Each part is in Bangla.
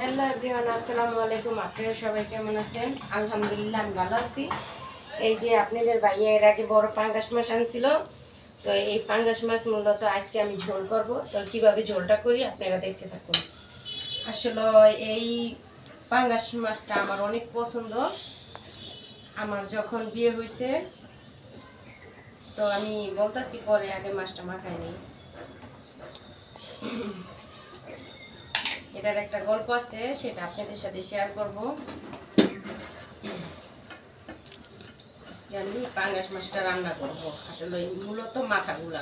হ্যালো এভরিওয়ান, আসসালামু আলাইকুম। আপনারা সবাই কেমন আছেন? আলহামদুলিল্লাহ আমি ভালো আছি। এই যে আপনাদের ভাইয়া এর আগে বড় পাঙ্গাস মাছ আনছিল, তো এই পাঙ্গাস মাছ মূলত আজকে আমি ঝোল করব। তো কিভাবে ঝোলটা করি আপনারা দেখতে থাকুন। আসলে এই পাঙ্গাস মাছটা আমার অনেক পছন্দ। আমার যখন বিয়ে হয়েছে তো আমি বলতাছি পরে আগে মাছটা মাখাই নিই। এটার একটা গল্প আছে, সেটা আপনাদের সাথে শেয়ার করব। আমি পাঙ্গাস মাছটা রান্না করব, আসলে মূলত মাথাগুলা।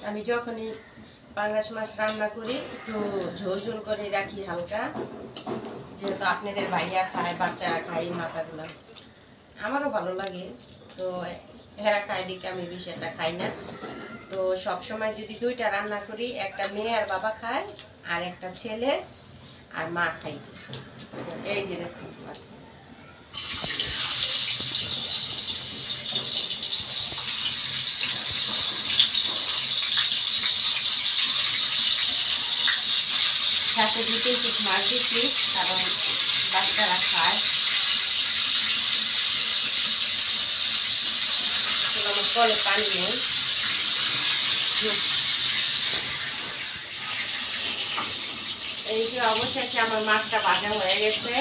আমি যখনই পাঙ্গাস মাছ রান্না করি একটু ঝোল ঝোল করে রাখি হালকা, যেহেতু আপনাদের ভাইয়া খায়, বাচ্চারা খায় এই মাথাগুলা, আমারও ভালো লাগে। তো হেরা খায় দিকে আমি বেশি একটা খাই না। তো সবসময় যদি দুইটা রান্না করি, একটা মেয়ে আর বাবা খায়, আর একটা ছেলে আর মা খাই। তো এই যে দেখুন মাছ, সাথে 2-3 পিস মাছ দিচ্ছি, কারণ বাচ্চারা খায়। আমার কলে পানি নেই। এই যে অবশেষে আমার মাছটা ভাজা হয়ে গেছে।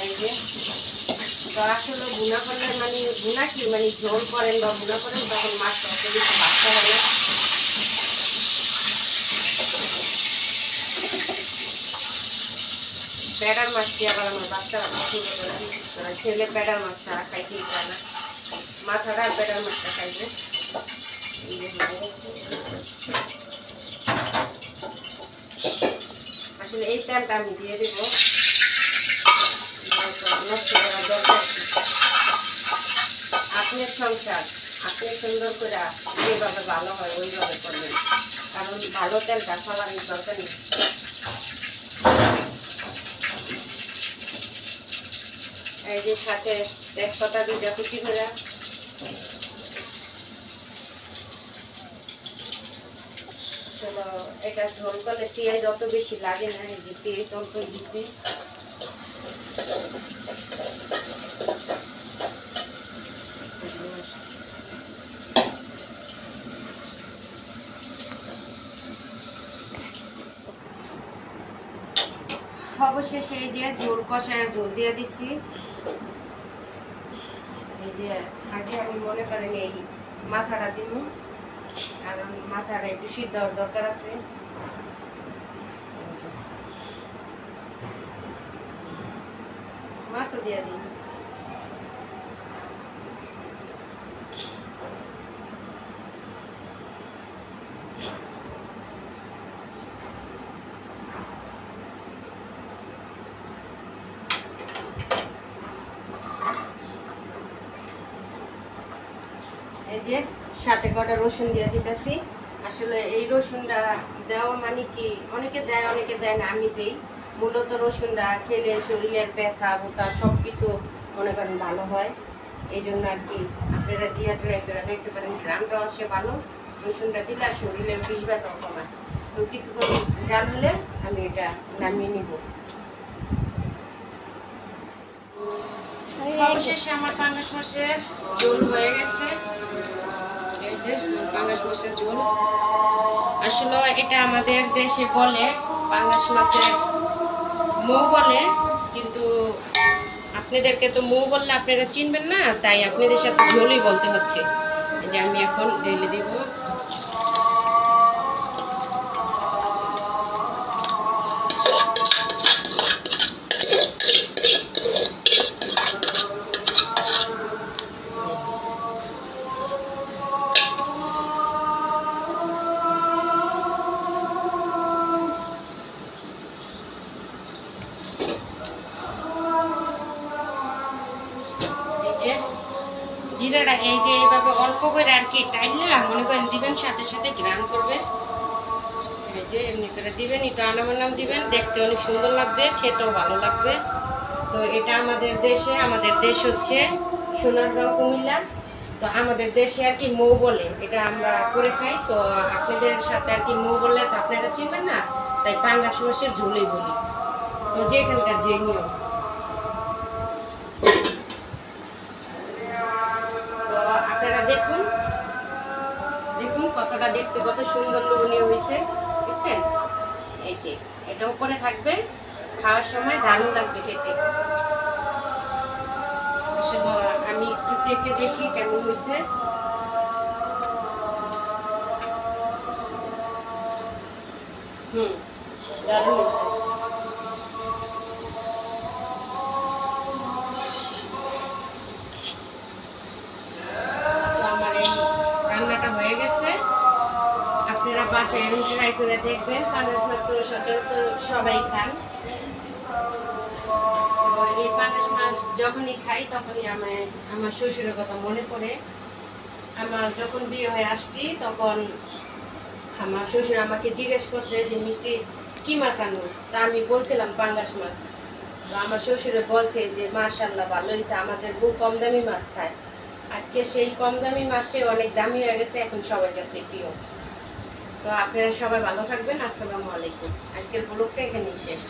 এই যে তো আসলে ভুনা করলে ভুনা কি ঝোল করেন বা ভুনা করেন, তখন মাছটা অত বেশি ভাজতে হবে না। প্যাডার মাছটি আবার আমার বাচ্চারা পছন্দ করে, তারা ছেলে প্যাডার মাছ ছাড়া খাইতেই পারে না, মাথাটা আর প্যাডার মাছটা খাইবে। আসলে এই তেলটা আমি দিয়ে দেব, আপনার সংসার আপনি সুন্দর করে যেভাবে ভালো হয় ওইভাবে করবেন, কারণ ভালো তেলটা সবারই দরকার নেই। এই যে সাথে তেজপাতা 2টা কুচি করে, চলো এটা ঝোল করলে পেঁয়াজ অত বেশি লাগে না। এই যে পেঁয়াজ অল্প দিচ্ছি। অবশেষে এই যে ঝোল কষায় ঝোল দিয়ে দিচ্ছি। এই যে আগে আমি মনে করেন এই মাথাটা দিব, কারণ মাথাটা একটু সিদ্ধ হওয়ার দরকার আছে। মাছও দিয়ে দিই। এই যে সাথে কটা রসুন দিয়ে দিতেছি। আসলে এই রসুনটা দেওয়া কি, অনেকে দেয় অনেকে দেয় না, আমি দিই। মূলত রসুনটা খেলে শরীরের ব্যথা বোতা সব কিছু মনে করেন ভালো হয়। এই জন্য আর কি আপনারা দিয়ে ট্রাই করে দেখতে পারেন, গ্রামটাও আসে ভালো। রসুনটা দিলে শরীরের বিষ ব্যথাও কমায়। তো কিছুক্ষণ জাল হলে আমি এটা নামিয়ে নিব। অবশেষে আমার পাঙ্গাস মাছের ঝোল হয়ে গেছে। এই যে পাঙ্গাস মাছের ঝোল, আসলে এটা আমাদের দেশে বলে পাঙ্গাস মাছের মৌ বলে, কিন্তু আপনাদেরকে তো মৌ বললে আপনারা চিনবেন না, তাই আপনাদের সাথে ঝোলই বলতে হচ্ছে। এই যে আমি এখন ঢেলে দেব। জিরাটা এই যে এইভাবে অল্প করে আর কি টাইলা মনে করেন দিবেন, সাথে সাথে ঘ্রাণ করবে। এই যে এমনি করে দিবেন, একটু আনাম দিবেন, দেখতে অনেক সুন্দর লাগবে, খেতেও ভালো লাগবে। তো এটা আমাদের দেশ হচ্ছে সোনারগাঁও, কুমিল্লা। তো আমাদের দেশে আর কি মৌ বলে, এটা আমরা করে খাই। তো আপনাদের সাথে আর কি মৌ বললে তো আপনারা চিনবেন না, তাই পাঙ্গাস মাছের ঝোলই বলি। তো যেখানকার যে নিয়ম। তো আপনারা দেখুন দেখুন কতটা দেখতে কত সুন্দর লোভনীয় হয়েছে, দেখছেন? এই যে এটা উপরে থাকবে, খাওয়ার সময় দারুণ লাগবে খেতে। আমি একটু চেখে দেখি কেমন হয়েছে। দারুণ হয়েছে। তো আমার এই রান্নাটা হয়ে গেছে। আপনারা বাসায় এরকম ট্রাই করে দেখবেন। পাঙ্গাস মাছ তো সচরাচর সবাই খান। তো এই পাঙ্গাস মাছ যখনই খাই তখনই আমার শ্বশুরের কথা মনে পড়ে। আমার যখন বিয়ে হয়ে আসছি তখন আমার শ্বশুর আমাকে জিজ্ঞেস করছে যে মিষ্টি কি মাছ আনো, তা আমি বলছিলাম পাঙ্গাস মাছ। তো আমার শ্বশুরে বলছে যে মাশাআল্লাহ ভালো হয়েছে, আমাদের বউ কম দামি মাছ খায়। আজকে সেই কম দামি মাছটাই অনেক দামি হয়ে গেছে, এখন সবার কাছে প্রিয়। তো আপনারা সবাই ভালো থাকবেন। আসসালামু আলাইকুম। আজকের ব্লগটা এখানেই শেষ।